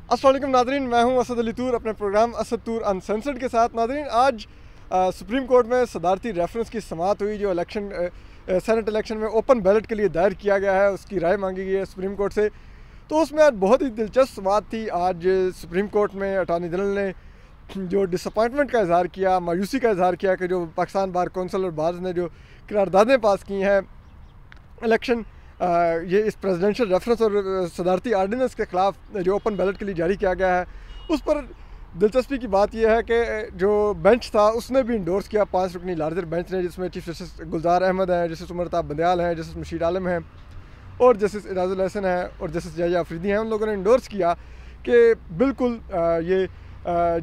अस्सलाम वालेकुम नादरीन, मैं हूं असद अली तूर अपने प्रोग्राम असद तूर अनसेंसर्ड के साथ। नादरीन, आज सुप्रीम कोर्ट में सदारती रेफरेंस की समाअत हुई जो सेनेट इलेक्शन में ओपन बैलेट के लिए दायर किया गया है, उसकी राय मांगी गई है सुप्रीम कोर्ट से। तो उसमें आज बहुत ही दिलचस्प समाअत थी। आज सुप्रीम कोर्ट में अटॉर्नी जनरल ने जो डिसअपॉइंटमेंट का इजहार किया, मायूसी का इजहार किया कि जो पाकिस्तान बार कौंसिल और बार्स ने जो करारदादें पास की हैं इलेक्शन ये इस प्रेसिडेंशियल रेफरेंस और सदारती आर्डिनेंस के ख़िलाफ़ जो ओपन बैलेट के लिए जारी किया गया है, उस पर दिलचस्पी की बात यह है कि जो बेंच था उसने भी इंडोर्स किया। 5 रुकनी लार्जर बेंच ने, जिसमें चीफ जस्टिस गुलजार अहमद हैं, जस्टिस उमरताब बंदयाल हैं, जस्टिस मशीर आलम हैं और जस्टिस इराजुल हसन हैं और जस्टिस जया अफरीदी हैं। उन लोगों ने इंडोर्स किया कि बिल्कुल ये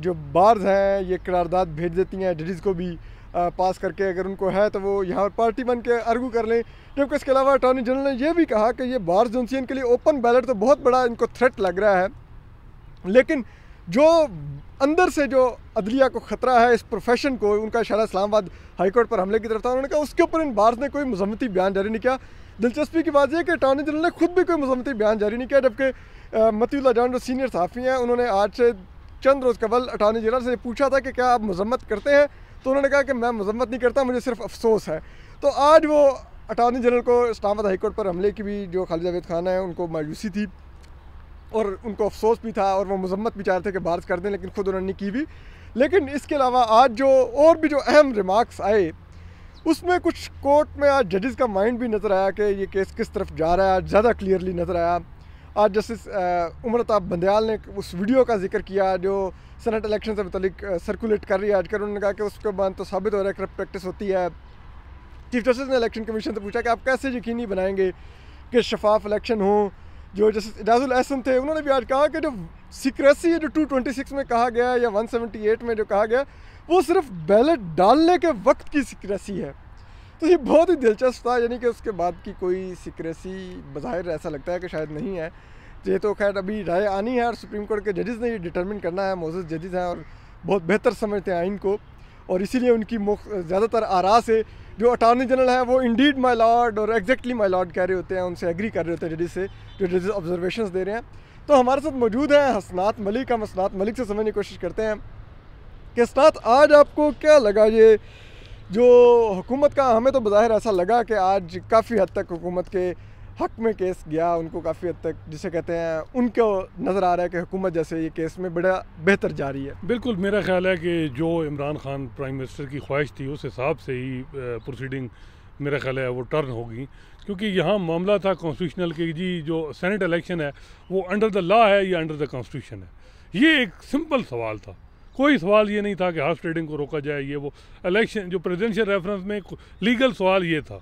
जो बार्स हैं ये करारदाद भेज देती हैं जजेस को भी पास करके, अगर उनको है तो वो यहाँ पार्टी बन के आर्गू कर लें। जबकि इसके अलावा अटॉर्नी जनरल ने यह भी कहा कि ये बार्स जो हैं इनके लिए ओपन बैलेट तो बहुत बड़ा इनको थ्रेट लग रहा है, लेकिन जो अंदर से जो अदलिया को ख़तरा है इस प्रोफेशन को, उनका इशारा इस्लामाबाद हाई कोर्ट पर हमले की तरफ था। उन्होंने कहा उसके ऊपर इन बार्स ने कोई मजम्मती बयान जारी नहीं किया। दिलचस्पी की बात यह है कि अटॉर्नी जनरल ने खुद भी कोई मजम्मती बयान जारी नहीं किया, जबकि मतीउल्लाह जान जो सीनियर सहाफ़ी हैं उन्होंने आज से चंद रोज़ कबल अटॉर्नी जनरल से पूछा था कि क्या आप मजम्मत करते हैं, तो उन्होंने कहा कि मैं मजम्मत नहीं करता, मुझे सिर्फ अफसोस है। तो आज वो अटॉर्नी जनरल को इस्लामाबाद हाई कोर्ट पर हमले की भी जो खालिद जावेद खान है उनको मायूसी थी और उनको अफसोस भी था और वो मजम्मत भी चाह रहे थे कि बार्स कर दें, लेकिन खुद उन्होंने नहीं की भी। लेकिन इसके अलावा आज जो और भी जो अहम रिमार्क्स आए उसमें कुछ कोर्ट में आज जजेस का माइंड भी नज़र आया कि ये केस किस तरफ जा रहा है, आज ज़्यादा क्लियरली नज़र आया। आज जस्टिस उमरताब बंदयाल ने उस वीडियो का जिक्र किया जो सेनेट इलेक्शन से मुतलिक सर्कुलेट कर रही है आजकल। उन्होंने कहा कि उसके बाद तो साबित हो रहा है करप्ट प्रैक्टिस होती है। चीफ जस्टिस ने इलेक्शन कमीशन से पूछा कि आप कैसे यकीनी बनाएंगे कि शफाफ इलेक्शन हो। जो जस्टिस इराजुल हसन थे उन्होंने भी आज कहा कि जो सीक्रेसी है जो 226 में कहा गया या 178 में जो कहा गया वो सिर्फ बैलेट डालने के वक्त की सीक्रेसी है। तो ये बहुत ही दिलचस्प था, यानी कि उसके बाद की कोई सीक्रेसी बज़ाहिर ऐसा लगता है कि शायद नहीं है। ये तो खैर अभी राय आनी है और सुप्रीम कोर्ट के जजेस ने ये डिटरमिन करना है। मोअज़्ज़ज़ जजेस हैं और बहुत बेहतर समझते हैं आइन को, और इसीलिए उनकी ज़्यादातर आरा से जो अटॉर्नी जनरल है वो इंडीड माय लॉर्ड और एग्जैक्टली माय लॉर्ड कह रहे होते हैं, उनसे एग्री कर रहे होते हैं जजेस से, जो जजेस ऑब्जर्वेशंस दे रहे हैं। तो हमारे साथ मौजूद हैं हसनात मलिक। हम हसनात मलिक से समझने की कोशिश करते हैं कि हसनात आज आपको क्या लगा ये जो हुकूमत का, हमें तो बज़ाहिर ऐसा लगा कि आज काफ़ी हद तक हुकूमत के हक में केस गया, उनको काफ़ी हद तक जिसे कहते हैं उनको नज़र आ रहा है कि हुकूमत जैसे ये केस में बड़ा बेहतर जा रही है। बिल्कुल, मेरा ख्याल है कि जो इमरान खान प्राइम मिनिस्टर की ख्वाहिश थी उस हिसाब से ही प्रोसीडिंग मेरा ख्याल है वो टर्न होगी, क्योंकि यहाँ मामला था कॉन्स्टिट्यूशनल कि जी जो सेनेट इलेक्शन है वो अंडर द लॉ है या अंडर द कॉन्स्टिट्यूशन है। ये एक सिंपल सवाल था, कोई सवाल ये नहीं था कि हाउस ट्रेडिंग को रोका जाए। ये वो इलेक्शन जो प्रेसिडेंशियल रेफरेंस में लीगल सवाल ये था।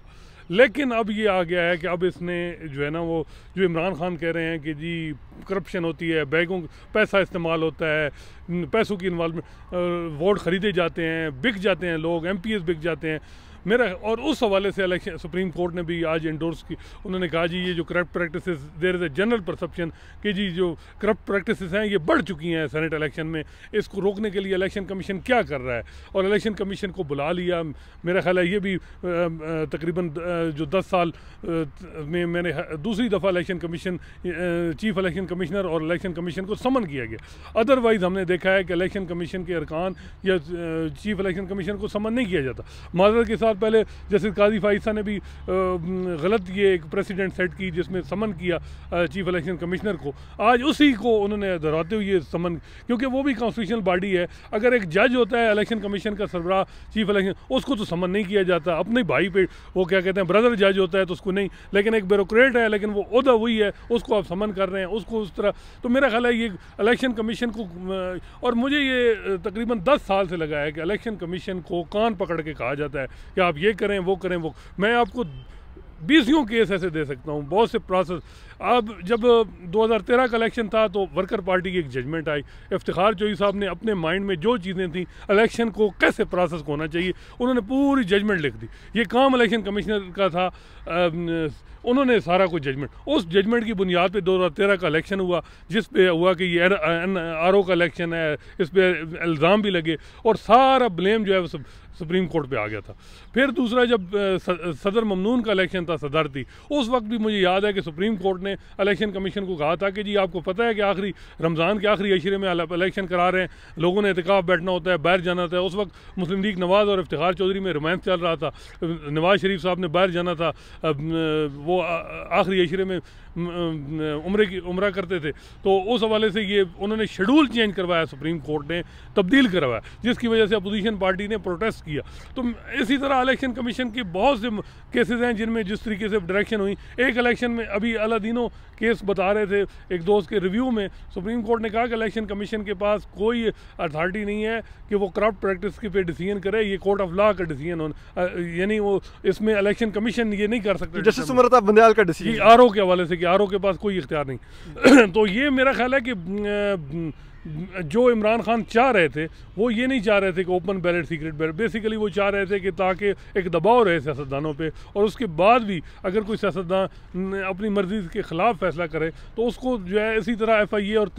लेकिन अब ये आ गया है कि अब इसने जो है ना वो जो इमरान खान कह रहे हैं कि जी करप्शन होती है, बैगों पैसा इस्तेमाल होता है, पैसों की इन्वॉल्वमेंट, वोट ख़रीदे जाते हैं, बिक जाते हैं लोग, MPs बिक जाते हैं मेरा। और उस हवाले से इलेक्शन सुप्रीम कोर्ट ने भी आज इंडोर्स की, उन्होंने कहा जी ये जो corrupt practices, there is a general perception कि जी जो करप्ट प्रैक्टिसेस हैं ये बढ़ चुकी हैं सेनेट इलेक्शन में, इसको रोकने के लिए इलेक्शन कमीशन क्या कर रहा है। और इलेक्शन कमीशन को बुला लिया। मेरा ख्याल है ये भी तकरीबन जो 10 साल में मैंने दूसरी दफ़ा election commission, chief election commissioner और इलेक्शन कमीशन को समन किया गया। अदरवाइज़ हमने देखा है कि इलेक्शन कमीशन के अरकान या चीफ इलेक्शन कमीशन को समन नहीं किया जाता। माजरत के पहले जैसे काजी फाइसा ने भी गलत ये एक प्रेसिडेंट सेट की जिसमें समन किया चीफ इलेक्शन कमिश्नर को, आज उसी को उन्होंने दोहराते हुए समन, क्योंकि वो भी कॉन्स्टिट्यूशनल बॉडी है। अगर एक जज होता है इलेक्शन कमीशन का सरबराह चीफ इलेक्शन, उसको तो समन नहीं किया जाता, अपने भाई पे वो क्या कहते हैं ब्रदर जज होता है तो उसको नहीं, लेकिन एक ब्यूरोक्रेट है लेकिन वो ओहदा वही है, उसको आप समन कर रहे हैं उसको उस तरह। तो मेरा ख्याल है ये इलेक्शन कमीशन को, और मुझे ये तकरीबन 10 साल से लगा है कि इलेक्शन कमीशन को कान पकड़ के कहा जाता है कि आप ये करें वो करें वो। मैं आपको 20 केस ऐसे दे सकता हूँ, बहुत से प्रोसेस। अब जब 2013 का इलेक्शन था तो वर्कर पार्टी की एक जजमेंट आई, इफ्तिखार चोई साहब ने अपने माइंड में जो चीज़ें थी इलेक्शन को कैसे प्रोसेस होना चाहिए उन्होंने पूरी जजमेंट लिख दी। ये काम इलेक्शन कमिश्नर का था, उन्होंने सारा कुछ जजमेंट, उस जजमेंट की बुनियाद पे 2013 का इलेक्शन हुआ, जिस पे हुआ कि ये RO का इलेक्शन है, इस पे इल्ज़ाम भी लगे और सारा ब्लेम जो है वो सब सुप्रीम कोर्ट पे आ गया था। फिर दूसरा, जब सदर ममनून का इलेक्शन था सदारती, उस वक्त भी मुझे याद है कि सुप्रीम कोर्ट ने इलेक्शन कमीशन को कहा था कि जी आपको पता है कि आखिरी रमज़ान के आखिरी अशरे में इलेक्शन करा रहे हैं, लोगों ने एहतिकाफ बैठना होता है, बाहर जाना होता है। उस वक्त मुस्लिम लीग नवाज़ और इफ्तिखार चौधरी में रोमांस चल रहा था, नवाज शरीफ साहब ने बाहर जाना था, वो आखिरी अशरे में उम्रा करते थे। तो उस हवाले से ये उन्होंने शेड्यूल चेंज करवाया, सुप्रीम कोर्ट ने तब्दील करवाया, जिसकी वजह से अपोजिशन पार्टी ने प्रोटेस्ट किया। तो इसी तरह इलेक्शन कमीशन के बहुत से केसेस हैं जिनमें जिस तरीके से डायरेक्शन हुई। एक इलेक्शन में अभी अलादीनो केस बता रहे थे एक दोस्त के रिव्यू में, सुप्रीम कोर्ट ने कहा कि इलेक्शन कमीशन के पास कोई अथॉरिटी नहीं है कि वो करप्ट प्रैक्टिस के पे डिसीजन करे, ये कोर्ट ऑफ लॉ का डिसीजन, यानी वो इसमें इलेक्शन कमीशन ये नहीं कर सकते। जस्टिस उमर बंदयाल का डिसीजन आर ओ के हवाले से कि आर ओ के पास कोई इख्तियार नहीं। तो ये मेरा ख्याल है कि जो इमरान खान चाह रहे थे वो ये नहीं चाह रहे थे कि open ballot secret ballot, basically वो चाह रहे थे कि ताकि एक दबाव रहे सियासतदानों पे, और उसके बाद भी अगर कोई सियासतदान अपनी मर्जी के ख़िलाफ़ फैसला करे तो उसको जो है इसी तरह FIA और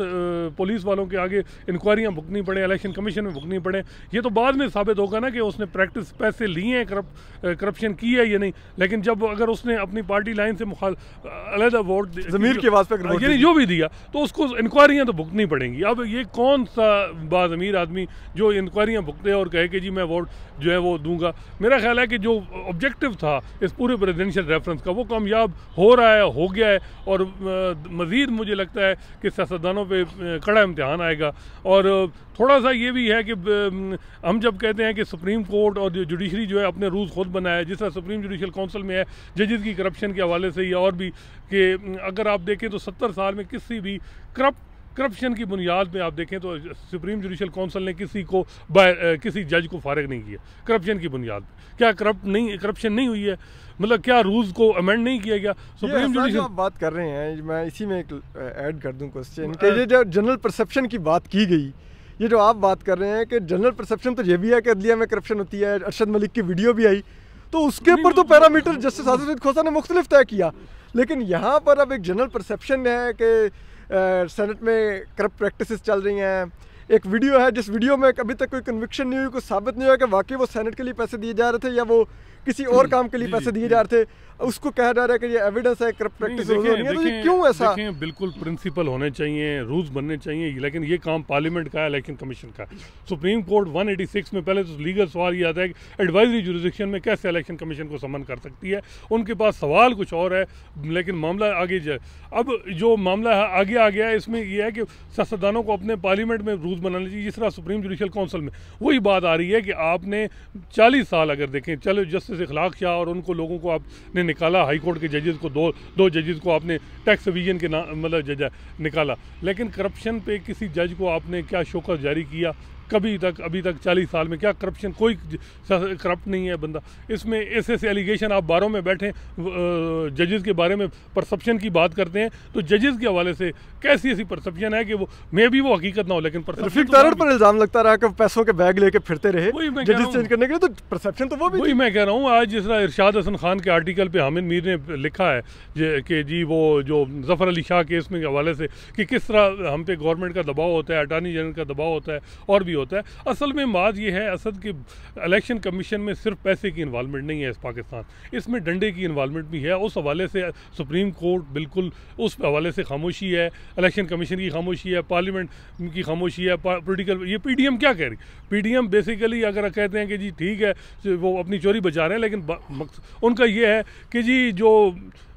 पुलिस वालों के आगे इंक्वायरियाँ भुगतनी पड़े, इलेक्शन कमीशन में भुगतनी पड़े। ये तो बाद में साबित होगा ना कि उसने प्रैक्टिस पैसे लिए हैं, करप्शन की है या नहीं। लेकिन जब अगर उसने अपनी पार्टी लाइन से अलहदा वोट ज़मीर की आवाज़ पर यानी जो भी दिया तो उसको इंक्वायरियाँ तो भुगतनी पड़ेंगी। अब ये कौन सा बाज़मीर आदमी जो इंक्वायरियाँ भुगते और कहे कि जी मैं वोट जो है वो दूंगा। मेरा ख्याल है कि जो ऑब्जेक्टिव था इस पूरे प्रेसिडेंशियल रेफरेंस का वो कामयाब हो रहा है, हो गया है, और मज़ीद मुझे लगता है कि सियासतदानों पे कड़ा इम्तिहान आएगा। और थोड़ा सा ये भी है कि हम जब कहते हैं कि सुप्रीम कोर्ट और जुडिशरी जो है अपने रूल्स खुद बनाए, जिस तरह सुप्रीम जुडिशल काउंसिल में है जजेस की करप्शन के हवाले से या और भी, कि अगर आप देखें तो 70 साल में किसी भी करप्शन की बुनियाद पे आप देखें तो सुप्रीम जुडिशल काउंसिल ने किसी जज को फारिग नहीं किया करप्शन की बुनियाद पे। क्या करप्शन नहीं हुई है? मतलब क्या रूल्स को अमेंड नहीं किया गया? सुप्रीम जुडिशल आप बात कर रहे हैं, मैं इसी में एक ऐड कर दूं क्वेश्चन कि ये जो जनरल परसेप्शन की बात की गई, ये जो आप बात कर रहे हैं कि जनरल परसेप्शन तो ये भी है कि अदलिया में करप्शन होती है, अरशद मलिक की वीडियो भी आई, तो उसके ऊपर तो पैरामीटर जस्टिस आसिफ खोसा ने मुख्तलिफ तय किया। लेकिन यहाँ पर अब एक जनरल परसेप्शन है कि सेनेट में करप्ट प्रैक्टिसेस चल रही हैं। एक वीडियो है जिस वीडियो में अभी तक कोई कन्विक्शन नहीं हुई, कुछ साबित नहीं हुआ कि वाकई वो सेनेट के लिए पैसे दिए जा रहे थे या वो किसी और काम के लिए पैसे दिए जा रहे थे। उसको कहा जा रहा है कि ये एविडेंस है करप्ट प्रैक्टिस हो रही है, तो ये क्यों ऐसा? देखें, बिल्कुल प्रिंसिपल होने चाहिए, रूल्स बनने चाहिए, लेकिन ये काम पार्लियामेंट का है, इलेक्शन कमीशन का। सुप्रीम कोर्ट 186 में पहले तो लीगल सवाल ये आता है कि एडवाइजरी जुरिसडिक्शन में कैसे इलेक्शन कमीशन को समन कर सकती है। उनके पास सवाल कुछ और है, लेकिन मामला आगे जाए। अब जो मामला आगे आ गया है इसमें यह है कि सियासतदानों को अपने पार्लियामेंट में रूल्स बनाने चाहिए, जिस तरह सुप्रीम जुडिशल काउंसिल में वही बात आ रही है कि आपने 40 साल अगर देखें, चलो जस्टिस इखलाक शाह और उनको लोगों को आपने निकाला, हाई कोर्ट के जजेस को दो जजेस को आपने टैक्स डिवीजन के मतलब जज निकाला, लेकिन करप्शन पे किसी जज को आपने क्या शोकत जारी किया? कभी तक अभी तक 40 साल में क्या करप्शन, कोई करप्ट नहीं है बंदा। इसमें ऐसे एलिगेशन आप बारों में बैठे जजेस के बारे में परसेप्शन की बात करते हैं, तो जजेस के हवाले से कैसी ऐसी परसेप्शन है कि वो मे भी वो हकीकत ना हो, लेकिन रफीक तारड़ पर इल्जाम लगता रहा कि पैसों के बैग लेके फिरते रहे जजेस चेंज करने के लिए, तो परसेप्शन तो वो भी वही मैं कह रहा हूँ। आज जिस तरह इरशाद हसन खान के आर्टिकल पे हामिद मीर ने लिखा है कि जी वो जो जफर अली शाह केस में के हवाले से कि किस तरह हम पे गवर्नमेंट का दबाव होता है, अटॉर्नी जनरल का दबाव होता है और भी होता है। असल में बात यह है असद कि इलेक्शन कमीशन में सिर्फ पैसे की इन्वॉल्वमेंट नहीं है इस पाकिस्तान, इसमें डंडे की इन्वॉल्वमेंट भी है। उस हवाले से सुप्रीम कोर्ट बिल्कुल उस हवाले से खामोशी है, इलेक्शन कमीशन की खामोशी है, पार्लियामेंट की खामोशी है, पोलिटिकल ये PDM क्या कह रही? PDM बेसिकली अगर कहते हैं कि जी ठीक है वो अपनी चोरी बचा रहे हैं, लेकिन उनका ये है कि जी जो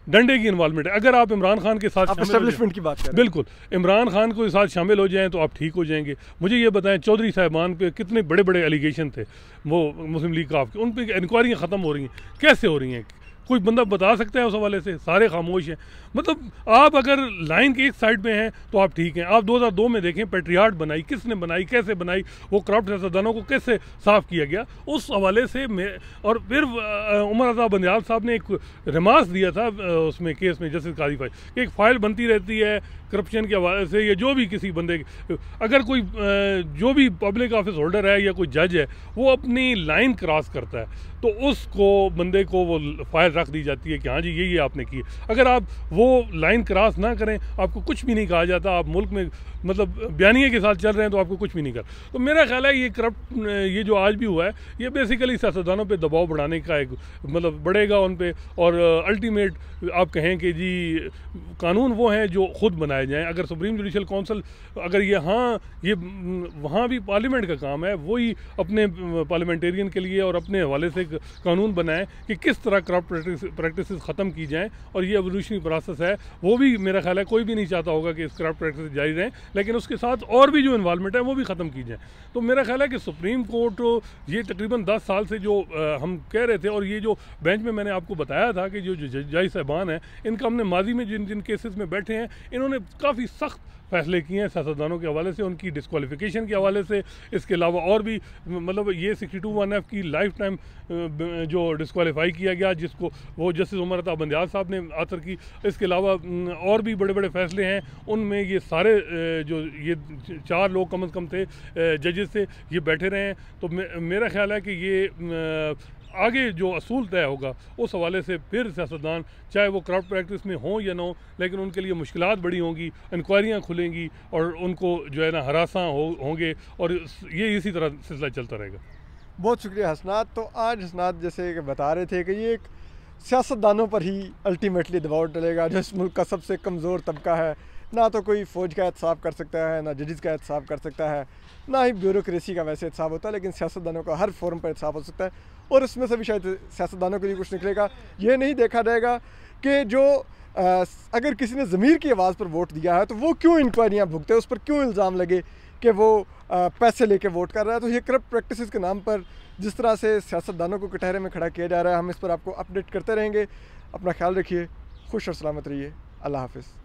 डंडे की इन्वॉल्वमेंट है। अगर आप इमरान खान के साथ एस्टेब्लिशमेंट की बात करें, बिल्कुल इमरान खान को साथ शामिल हो जाएं तो आप ठीक हो जाएंगे। मुझे ये बताएं चौधरी साहिबान पे कितने बड़े बड़े एलिगेशन थे वो मुस्लिम लीग काफ के, उन पे इंक्वायरियाँ ख़त्म हो रही हैं, कैसे हो रही हैं? कोई बंदा बता सकता है उस हवाले से? सारे खामोश हैं। मतलब आप अगर लाइन के एक साइड पे हैं तो आप ठीक हैं। आप 2002 में देखें पेट्रियाट बनाई, किसने बनाई, कैसे बनाई, वो करप्ट सियासतदानों को कैसे साफ़ किया गया, उस हवाले से और फिर उमर रज़ा बंदयाल साहब ने एक रिमार्क दिया था उसमें केस में जस्टिस काजी फाइल कि एक फ़ाइल बनती रहती है करप्शन के हवाले से, या जो भी किसी बंदे अगर कोई जो भी पब्लिक ऑफिस होल्डर है या कोई जज है वो अपनी लाइन क्रॉस करता है तो उसको बंदे को वो फाइल रख दी जाती है कि हाँ जी ये आपने की। अगर आप वो लाइन क्रॉस ना करें आपको कुछ भी नहीं कहा जाता, आप मुल्क में मतलब बयानिए के साथ चल रहे हैं तो आपको कुछ भी नहीं कर। तो मेरा ख्याल है ये करप्ट ये जो आज भी हुआ है ये बेसिकली सियासतदानों पे दबाव बढ़ाने का एक मतलब बढ़ेगा उन पे, और अल्टीमेट आप कहें कि जी कानून वो हैं जो ख़ुद बनाए जाएं। अगर सुप्रीम जुडिशल काउंसिल अगर ये वहाँ भी पार्लियामेंट का काम है, वही अपने पार्लियामेंटेरियन के लिए और अपने हवाले से कानून बनाएं कि किस तरह करप्ट प्रैक्टिसेस ख़त्म की जाएं, और ये एवोल्यूशनरी प्रोसेस है वो भी मेरा ख्याल है कोई भी नहीं चाहता होगा कि इस करप्ट प्रैक्टिस जारी रहें, लेकिन उसके साथ और भी जो इन्वॉल्वमेंट है वो भी ख़त्म की जाए। तो मेरा ख्याल है कि सुप्रीम कोर्ट ये तकरीबन 10 साल से जो हम कह रहे थे, और ये जो बेंच में मैंने आपको बताया था कि जो जज साहबान हैं इनका हमने माजी में जिन जिन केसेस में बैठे हैं इन्होंने काफ़ी सख्त फैसले किए हैं सियासतदानों के हवाले से, उनकी डिस्क्वालिफिकेशन के हवाले से। इसके अलावा और भी मतलब ये 62(1)(f की लाइफ टाइम जो डिस्क्वालीफाई किया गया जिसको वो जस्टिस उमर अता बंदियाल साहब ने आतर की। इसके अलावा और भी बड़े बड़े फैसले हैं, उनमें ये सारे जो ये 4 लोग कम से कम थे जजेस से ये बैठे रहे हैं। तो मेरा ख्याल है कि ये आगे जो असूल तय होगा उस हवाले से फिर सियासतदान चाहे वो करप्ट प्रैक्टिस में हों या ना हो, लेकिन उनके लिए मुश्किलात बड़ी होंगी, इंक्वायरियाँ खुलेंगी और उनको जो है ना हरासां होंगे, और ये इसी तरह सिलसिला चलता रहेगा। बहुत शुक्रिया हसनात। तो आज हसनात जैसे कि बता रहे थे कि ये एक सियासतदानों पर ही अल्टीमेटली दबाव डलेगा, जो इस मुल्क का सबसे कमज़ोर तबका है। ना तो कोई फ़ौज का एहतसाब कर सकता है, ना जजेस का एहतसाब कर सकता है, ना ही ब्यूरोक्रेसी का वैसे एहतसाब होता है, लेकिन सियासतदानों का हर फोरम पर एहतसाब हो सकता है। और इसमें से भी शायद सियासतदानों के लिए कुछ निकलेगा। ये नहीं देखा जाएगा कि जो अगर किसी ने ज़मीर की आवाज़ पर वोट दिया है तो वो क्यों इंक्वायरियाँ भुगते, उस पर क्यों इल्ज़ाम लगे कि वो पैसे लेके वोट कर रहा है। तो ये करप्ट प्रैक्टिसेस के नाम पर जिस तरह से सियासतदानों को कटहरे में खड़ा किया जा रहा है, हम इस पर आपको अपडेट करते रहेंगे। अपना ख्याल रखिए, खुश और सलामत रहिए। अल्लाह हाफ़िज़।